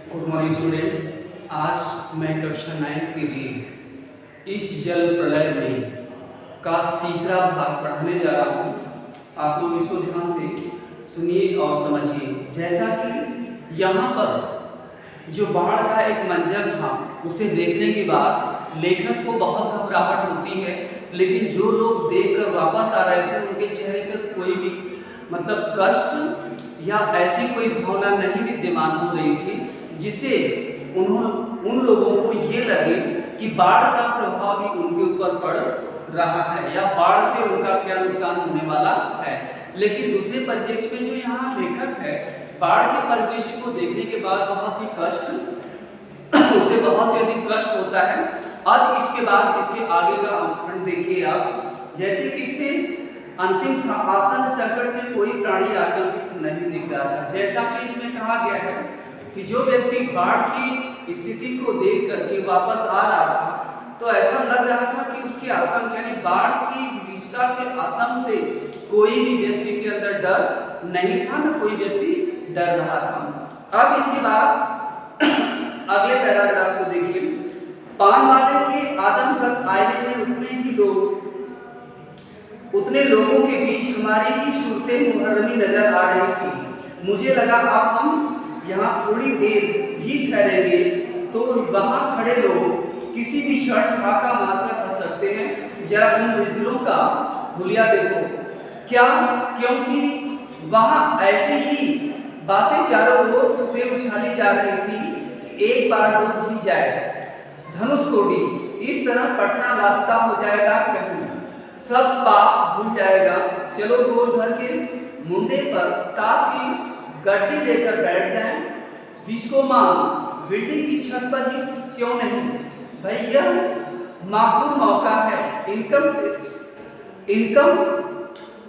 Good morning student. आज मैं कक्षा 9 के लिए इस जल प्रलय में का तीसरा भाग पढ़ाने जा रहा हूँ। आप लोग इसको ध्यान से सुनिए और समझिए। जैसा कि यहाँ पर जो बाढ़ का एक मंजर था, उसे देखने के बाद लेखक को बहुत घबराहट होती है, लेकिन जो लोग देखकर वापस आ रहे थे उनके चेहरे पर कोई भी कष्ट या ऐसी कोई भावना नहीं विद्यमान हो रही थी जिसे उन लोगों को ये लगे कि बाढ़ का प्रभाव भी उनके ऊपर पड़ रहा है या बाढ़ से उनका क्या नुकसान होने वाला है। लेकिन दूसरे परिप्रेक्ष्य में जो यहाँ लेखक है, बाढ़ के परिदृश्य को देखने के बाद बहुत ही उसे बहुत ही अधिक कष्ट होता है। अब इसके बाद इसके आगे का खंड देखिए आप। जैसे कि इसमें अंतिम था, आसन संकट से कोई प्राणी आतंकित नहीं दिख रहा था। जैसा कि इसमें कहा गया है कि जो व्यक्ति बाढ़ की स्थिति को देख करके वापस आ रहा था, तो ऐसा लग रहा था कि उसके आतंक यानी बाढ़ की विभीषिका के आतंक से कोई भी व्यक्ति के अंदर डर नहीं था, न कोई व्यक्ति डर रहा था। अब इसके बाद अगले पैराग्राफ को देखिए। पान वाले के आदमकद आईने में उतने लोगों के बीच हमारी ही सूरतें मुहर्रमी नजर आ रही थी। मुझे लगा अब हम यहाँ थोड़ी देर ही ठहरेंगे तो वहाँ खड़े लोग किसी भी क्षण ठाका मारकर हंस सकते हैं। जरा उन बुजुर्गों का हुलिया देखो क्या, क्योंकि वहाँ ऐसे ही बातें चारों ओर से उछाली जा रही थी कि एक बार डूब ही जाए धनुषकोटि, इस तरह पटना लापता हो जाएगा, कहीं सब पाप भूल जाएगा। चलो गोल भर के मुंडे पर ताश की गड्डी लेकर बैठ जाएं, विस्को मां बिल्डिंग की छत पर ही क्यों नहीं। भैया माकूल मौका है। इनकम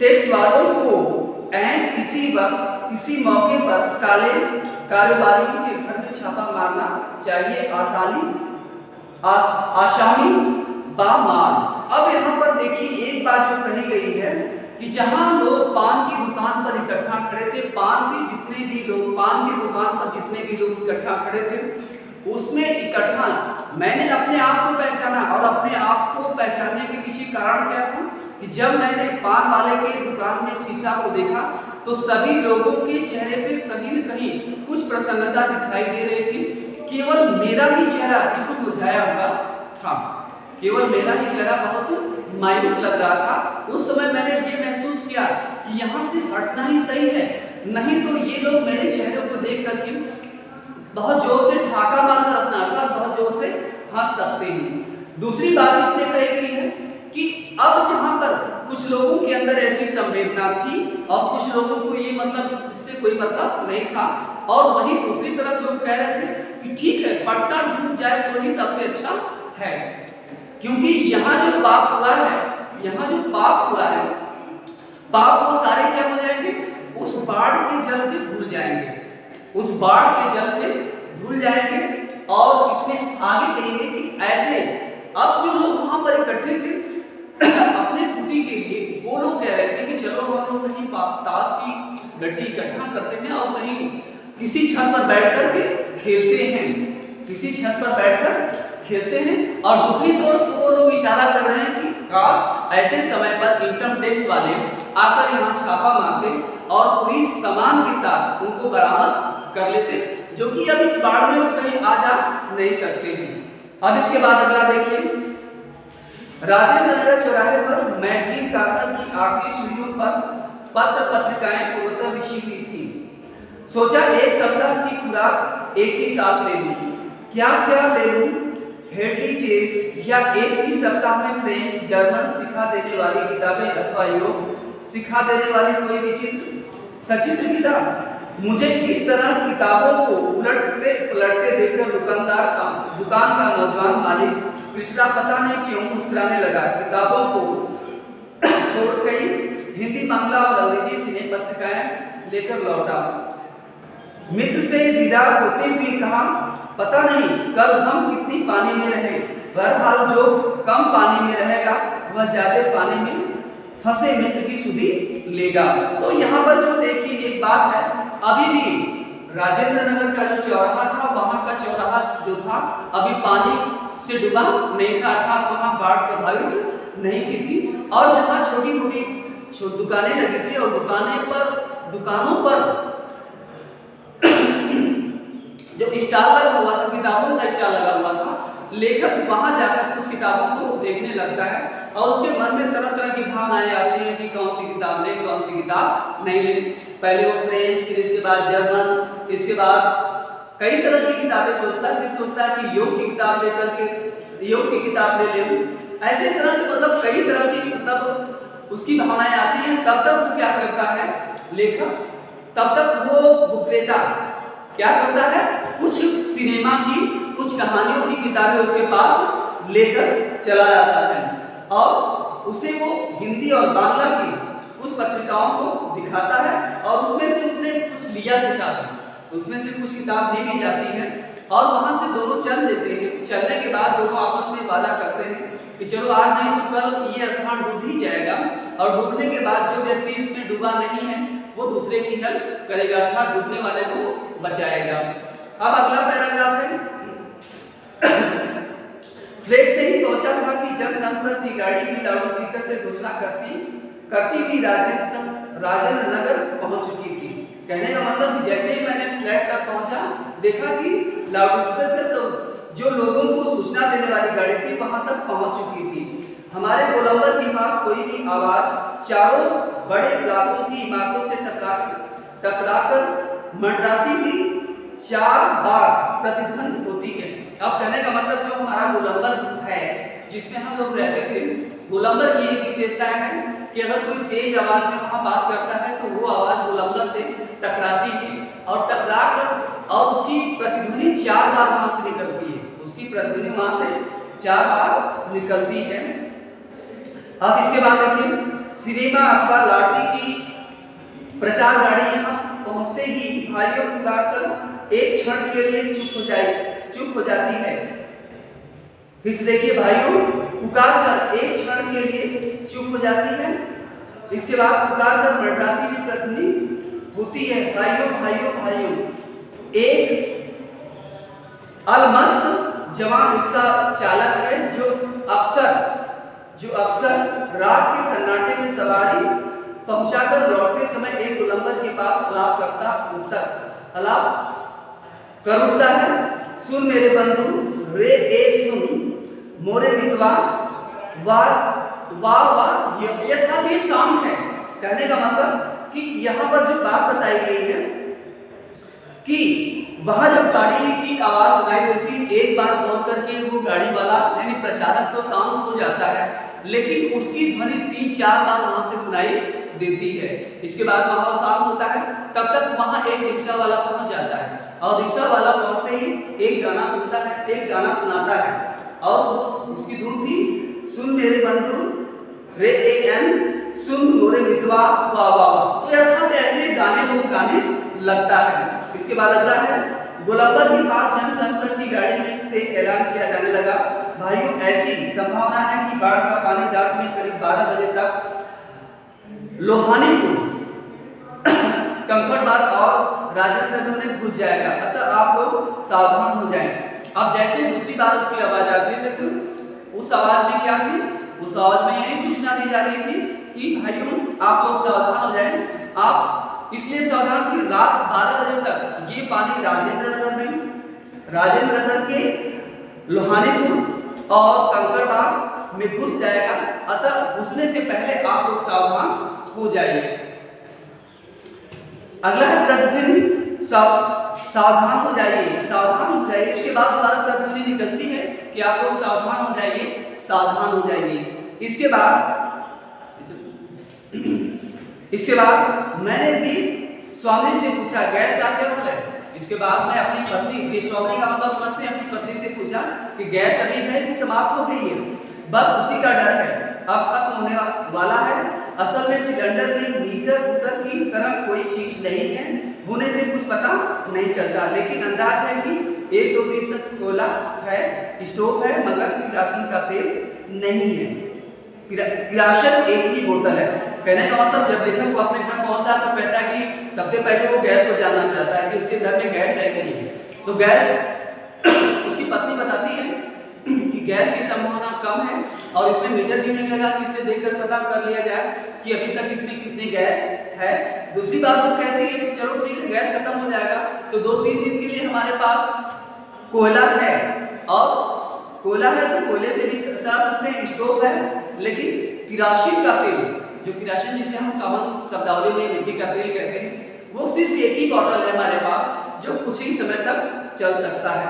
टैक्स वालों को एंड इसी मौके पर काले कारोबारियों के घर में छापा मारना चाहिए। आसामी बामाल। अब यहाँ पर देखिए एक बात जो कही गई है कि जहां लोग पान की दुकान पर इकट्ठा खड़े थे, पान की दुकान पर जितने भी लोग इकट्ठा खड़े थे, उसमें इकट्ठा मैंने अपने आप को पहचाना। और अपने आप को पहचानने के पीछे कारण क्या था कि जब मैंने पान वाले के दुकान में शीशा को देखा तो सभी लोगों के चेहरे पे कहीं न कहीं कुछ प्रसन्नता दिखाई दे रही थी। केवल मेरा ही चेहरा बिल्कुल मुरझाया हुआ था, केवल मेरा ही चेहरा बहुत मायूस लग रहा था। उस समय मैंने ये महसूस किया कि यहाँ से हटना ही सही है, नहीं तो ये लोग मेरे चेहरे को देख करके बहुत जोर से ठाका मारकर हंसना, अर्थात बहुत जोर से हंस सकते हैं। दूसरी बात इससे कही गई है कि अब जहाँ पर कुछ लोगों के अंदर ऐसी संवेदना थी और कुछ लोगों को ये इससे कोई मतलब नहीं था, और वहीं दूसरी तरफ लोग कह रहे थे कि ठीक है पटना डूब जाए तो ही सबसे अच्छा है, क्योंकि यहाँ जो पाप हुआ है, पाप वो सारे क्या हो जाएंगे, उस बाढ़ के जल से धुल जाएंगे। और इसमें आगे कहेंगे कि ऐसे अब जो लोग वहां पर इकट्ठे थे अपने खुशी के लिए, वो लोग कह रहे थे कि चलो हम लोग कहीं ताश की गड्डी इकट्ठा करते हैं और कहीं किसी छत पर बैठकर के खेलते हैं। और दूसरी तरफ वो लोग इशारा कर रहे हैं कि काश ऐसे समय पर इनकम टैक्स वाले आकर यहाँ छापा मारते और पुलिस सामान के साथ उनको बरामद कर लेते, जो कि अब इस बाढ़ में वो कहीं आ जा नहीं सकते हैं। अब इसके बाद अगला देखिए। राजेंद्र नगर चौराहे पर मैगजीन कागज की आखिरी सीढ़ियों पर पत्रिकाएं पूर्वतः बिछी हुई थी। सोचा एक सप्ताह की खुराक एक ही साथ ले लूं। क्या ले लूं, हेडली चेस या एक ही सप्ताह में फ्रेंच जर्मन सिखा देने वाली किताबें अथवा योग सिखा देने वाली कोई विचित्र सचित्र किताब। मुझे इस तरह किताबों को उलटते पलटते देखकर दुकान का नौजवान मालिक पिछला पता नहीं क्यों मुस्कुराने लगा। किताबों को छोड़ कई हिंदी, बांग्ला और अंग्रेजी सिने पत्रिकाएं लेकर लौटा। मित्र से विदा होते हुए कहा, पता नहीं कल हम कितनी पानी में रहे, बहरहाल जो कम पानी में रहेगा वह ज्यादा पानी में फंसे मित्र की सुधि लेगा। तो यहाँ पर जो देखिए एक बात है, अभी भी राजेंद्र नगर का जो चौराहा था, वहां का चौराहा जो था अभी पानी से डूबा नहीं था, अर्थात वहां बाढ़ प्रभावित नहीं की थी। और जहां छोटी छोटी दुकानें लगी थी और दुकानों पर जो स्टॉल लगा हुआ था, किताबों का स्टॉल लगा हुआ था, लेखक वहां जाकर कुछ किताबों को देखने लगता है और उसके मन में तरह तरह की भावनाएं आती हैं कि कौन सी किताब ले, कौन सी किताब नहीं ले। पहले वो फ्रेंच, फिर इसके बाद जर्मन, इसके बाद कई तरह की किताबें सोचता है। फिर सोचता है कि योग की किताब लेकर के योग की किताब ले लूं। ऐसे तरह के मतलब कई तरह की मतलब उसकी भावनाएं आती हैं। तब तक वो क्या करता है लेखक, तब तक वो विक्रेता क्या करता है, कुछ सिनेमा की, कुछ कहानियों की किताबें उसके पास लेकर चला जाता है और उसे वो हिंदी और बांग्ला की कुछ पत्रिकाओं को दिखाता है और उसमें से उसने कुछ लिया किताब, उसमें से कुछ किताब ली भी जाती है और वहां से दोनों चल देते हैं। चलने के बाद दोनों आपस में वादा करते हैं कि चलो आज नहीं तो कल ये स्थान डूब ही जाएगा और डूबने के बाद जो व्यक्ति इसमें डूबा नहीं है वो दूसरे की हेल्प करेगा, अर्थात डूबने वाले को बचाएगा। अब अगला पैराग्राफ है। फ्रेड नहीं पहुंचा था कि जनसंपर्क की गाड़ी भी लाउडस्पीकर से घोषणा करती हुई राजेंद्र नगर पहुंच चुकी थी। कहने का मतलब कि जैसे ही मैंने फ्लैट तक पहुंचा, देखा कि लाउडस्पीकर से जो लोगों को सूचना देने वाली गाड़ी थी वहां तक पहुंच चुकी थी। हमारे गोलंबर के पास कोई भी आवाज चारों बड़े इलाकों की इमारतों से टकराकर मंडराती हुई 4 बार प्रतिध्वनि होती है। अब कहने का मतलब जो हमारा गोलंबर है जिसमें हम लोग रहते थे, गोलंबर की एक विशेषता है कि अगर कोई तेज आवाज में वहां बात करता है तो वो आवाज गोलंबर से टकराती है और टकराकर और उसकी प्रतिध्वनि 4 बार वहां से निकलती है, उसकी प्रतिध्वनि वहां से 4 बार निकलती है। अब इसके बाद देखिए, सिनेमा अथवा लॉटरी की प्रचार गाड़ी यहाँ पहुंचते ही भाइयों पुकार कर एक क्षण के लिए चुप हो जाती है। फिर से देखिए, भाइयों पुकार कर एक क्षण के लिए चुप हो जाती है। इसके बाद पुकार कर मंडराती हुई प्रतिध्वनि होती है, भाइयों भाइयों भाइयों। एक अलमस्त जवान रिक्शा चालक है जो अक्सर रात के सन्नाटे में सवारी पहुंचाकर लौटते समय एक गोलंबर के पास अलाप कर उठता है। सुन मेरे बंधु रे ए सुन मोरे मितवा वाह वाह वाह, यथार्थ ये सॉन्ग है। कहने का मतलब कि यहाँ पर जो बात बताई गई है कि वहां जब गाड़ी की आवाज सुनाई देती, एक बार बोल करके वो गाड़ी वाला यानी प्रचारक तो शांत हो जाता है, लेकिन उसकी ध्वनि 3-4 बार वहां से सुनाई देती है। इसके बाद माहौल शांत होता है। तब तक वहां एक रिक्शा वाला पहुंच जाता है और रिक्शा वाला पहुंचते ही एक गाना सुनता है, एक गाना सुनाता है और उसकी धुन थी सुन मेरे बंधु रे ए एन सुन मोरे मितवा वाह वाह वाह। तो अर्थात ऐसे गाने वो गाने लगता है। इसके बाद अगला है, गोलंबर के पास जनसंपर्क की गाड़ी में से ऐलान किया जाने लगा, भाइयों ऐसी संभावना है कि बाढ़ का पानी रात में करीब 12 बजे तक लोहानीपुर कंकड़बाग और राजेंद्र नगर में घुस जाएगा, अतः आप लोग सावधान हो जाएं। अब जैसे दूसरी बार उसकी आवाज आती है तो उस आवाज में क्या थी, उस आवाज में यही सूचना दी जा रही थी कि भाइयों आप लोग सावधान हो जाएं। आप इसलिए सावधान थी, रात 12 बजे तक ये पानी राजेंद्र नगर के लोहानीपुर और कंकड़बाग में घुस जाएगा, अतः घुसने से पहले आप लोग सावधान हो जाइए। अगला है प्रतिध्वनि, सावधान हो जाइए, सावधान हो जाइए। इसके बाद दोबारा प्रतिध्वनि निकलती है कि आप लोग सावधान हो जाइए, सावधान हो जाइए। इसके बाद मैंने भी स्वामी से पूछा गैस का क्या हाल है। इसके बाद मैं अपनी पत्नी, स्वामी का मतलब समझते हैं, अपनी पत्नी से पूछा कि गैस अभी है कि समाप्त हो गई है। बस उसी का डर है, अब खत्म होने वाला है। असल में सिलेंडर में मीटर की तरह कोई चीज नहीं है, होने से कुछ पता नहीं चलता, लेकिन अंदाज है कि 1-2 दिन तक कोयला है, स्टोव है, मगर किरासन का तेल नहीं है। किरासन एक ही बोतल है। कहने का मतलब जब लेखक को अपने घर पहुंचता है तो कहता है कि सबसे पहले वो गैस को जानना चाहता है कि उसके घर में गैस है कि नहीं। तो गैस उसकी पत्नी बताती है कि गैस की संभावना कम है और इसमें मीटर भी नहीं लगा कि इससे देखकर पता कर लिया जाए कि अभी तक इसमें कितनी गैस है। दूसरी बात वो कहती है कि चलो ठीक है गैस खत्म हो जाएगा तो 2-3 दिन के लिए हमारे पास कोयला है, और कोयला है तो कोयले से भी चला सकते हैं, स्टोव है, लेकिन किरासन का तेल, जो किरासन जिसे हम कॉमन शब्दावली में मिट्टी का तेल कहते हैं, वो सिर्फ एक ही बॉटल है हमारे पास जो कुछ ही समय तक चल सकता है।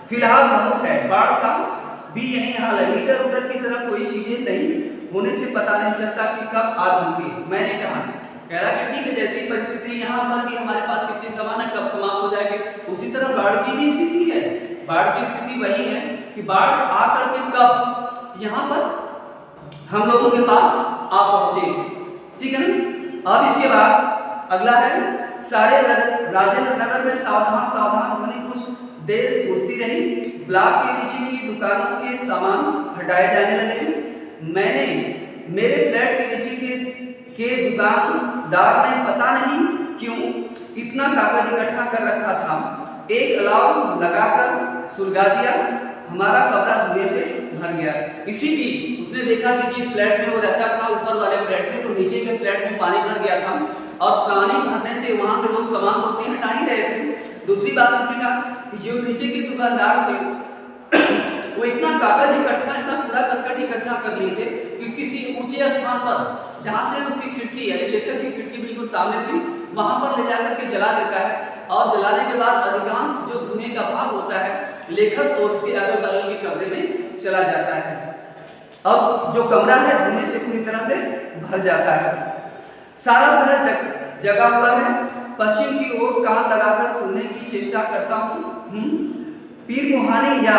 फिलहाल बहुत है, बाढ़ का भी यही हाल है। मीटर उधर की तरफ कोई चीजें नहीं होने से पता नहीं चलता कि कब आ जाऊंगी। मैंने कह रहा कि ठीक है जैसी परिस्थिति यहाँ पर भी हमारे पास कितनी समान है, कब समाप्त हो जाएगी, उसी तरह बाढ़ की भी स्थिति है। बाढ़ की स्थिति वही है कि बाढ़ आकर के कब यहाँ पर हम लोगों के पास आ पहुंचे, ठीक है ना। अब इसके बाद अगला है सारे राजेंद्र नगर में सावधान सावधान ध्वनि कुछ देर गूंजती रही। ब्लॉक के नीचे की दुकानों के सामान हटाए जाने लगे। मैंने मेरे फ्लैट के नीचे के दुकानदार ने पता नहीं क्यों इतना कागज इकट्ठा कर रखा था, एक अलार्म लगाकर सुलगा दिया। हमारा कमरा धुएं से भर गया। इसी बीच उसने देखा कि जिस फ्लैट में वो रहता था ऊपर वाले फ्लैट में, तो नीचे के फ्लैट में पानी भर गया था और पानी भरने से वहां से लोग सामान तो अपने हटा ही रहे थे। दूसरी बात उसने कहा कि जो नीचे के दुकानदार थे वो इतना कागज इकट्ठा, इतना कूड़ा करकट इकट्ठा कर लिए थे कि किसी ऊंचे स्थान पर जहां से उसकी खिड़की यानी लेखक की खिड़की बिल्कुल सामने थी वहां पर ले जाकर के जला देता है, और जलाने के बाद अधिकांश जो धुएं का भाग होता है लेखक और उसके अगल बगल के कमरे में चला जाता है और जो कमरा है धुएं से पूरी तरह से भर जाता है। सारा शहर जगा हुआ है। पश्चिम की ओर कान लगाकर सुनने की चेष्टा करता हूँ। पीर मुहानी या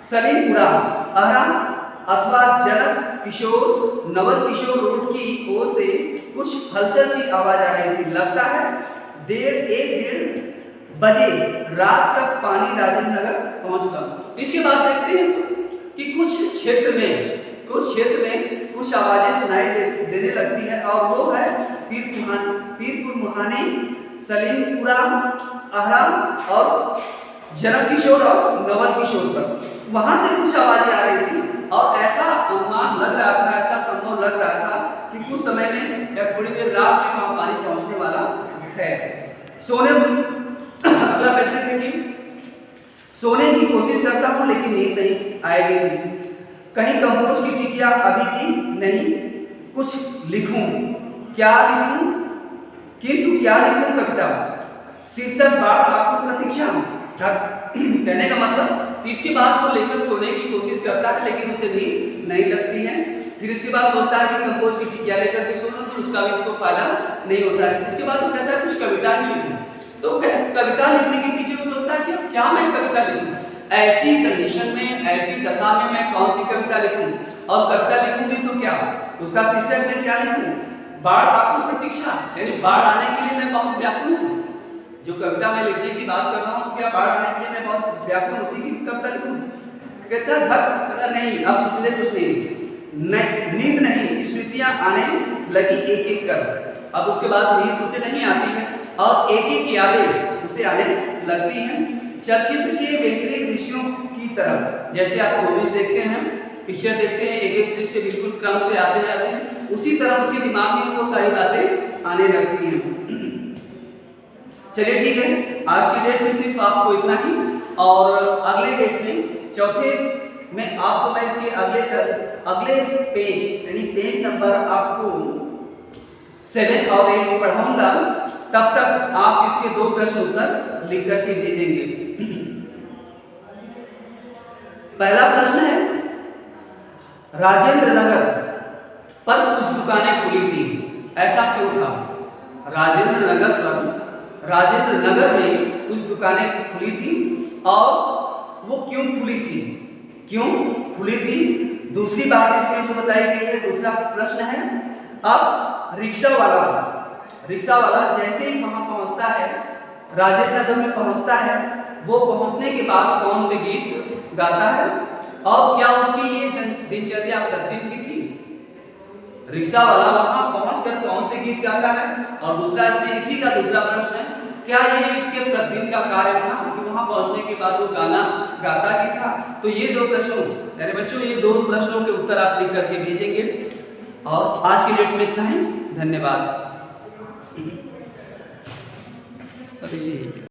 सलीमपुरा अहरा अथवा जनक किशोर नवल किशोर रोड की ओर से कुछ हलचल सी आवाज आ रही थी। लगता है 1:30 बजे रात तक पानी राजेंद्र नगर पहुंचगा। इसके बाद देखते हैं कि कुछ क्षेत्र में कुछ आवाजें सुनाई देने लगती है और वो है पीरपुर मुहानी, सलीमपुरा, अहरा और जनक किशोर और नवल किशोर पर। वहां से कुछ आवाजें आ रही थी और ऐसा अनुमान लग रहा था, ऐसा संभव लग रहा था कि कुछ समय में या थोड़ी देर रात में वहां पानी पहुंचने वाला है। अगला कैसे देखिए, सोने की कोशिश करता हूं लेकिन नींद नहीं आएगी। कहीं कंपोज की टिकिया अभी की नहीं, कुछ लिखूं, क्या लिखूं, किंतु क्या लिखूं कविता। शीर्षक बाढ़ आपको प्रतीक्षा। कहने का मतलब कि इसके बाद वो लेखक सोने की कोशिश करता है लेकिन उसे नींद नहीं लगती है। फिर इसके बाद सोचता है कि कंपोज की टिकिया लेकर के सोना, फिर उसका भी उसको फायदा नहीं होता है। इसके बाद वो कहता है कुछ कविता ही लिखूं। तो कविता लिखने के पीछे वो सोचता है कि क्या मैं कविता लिखूं, ऐसी कंडीशन में, ऐसी दशा में मैं कौन सी कविता लिखूं, और कविता लिखूंगी तो क्या, उसका शीर्षक मैं क्या लिखूं। बाढ़ आपको प्रतीक्षा, यानी बाढ़ आने के लिए मैं बहुत व्याकुल हूं। जो कविता मैं लिखने की बात कर रहा हूं, तो क्या बाढ़ आने के लिए मैं बहुत व्याकुल उसी की कविता लिखूं। कहता धक नहीं, अब मुझे कुछ नहीं, नींद नहीं, स्मृतियां आने लगी एक एक कर। अब उसके बाद नींद उसे नहीं आती है और एक एक यादें उसे आने लगती हैं। चलचित्र के बेहतरीन दृश्यों की तरह, जैसे आप मूवीज देखते हैं, पिक्चर देखते हैं, एक एक दृश्य बिल्कुल क्रम से आते जाते हैं, उसी तरह उसके दिमाग में वो सारी बातें आने लगती हैं। चलिए ठीक है, आज की डेट में सिर्फ आपको इतना ही, और अगले डेट में चौथे में आपको मैं इसके अगले पेज यानी पेज नंबर आपको 7 और 8 पढ़ाऊंगा। तब तक आप इसके 2 प्रश्न उत्तर लिख करके भेजेंगे। पहला प्रश्न है, राजेंद्र नगर पर कुछ दुकानें खुली थी, ऐसा क्यों था। राजेंद्र नगर में कुछ दुकानें खुली थी और वो क्यों खुली थी। दूसरी बात इसमें जो बताई गई है, दूसरा प्रश्न है, अब रिक्शा वाला जैसे ही वहां पहुंचता है, राजेंद्र नगर में पहुंचता है, वो पहुंचने के बाद कौन से गीत गाता है और क्या उसकी ये दिनचर्या प्रतिदिन की थी? रिक्शा वाला वहां पहुंचकर कौन से गीत गाता है? और दूसरा इसमें इसी का दूसरा प्रश्न है, क्या ये इसके प्रतिदिन का कार्य था कि वहां पहुंचने के बाद वो गाना गाता ही था? तो ये दो प्रश्नों, यानी बच्चों ये दो प्रश्नों के उत्तर आप लिख करके भेजेंगे। और आज के डेट में इतना ही, धन्यवाद।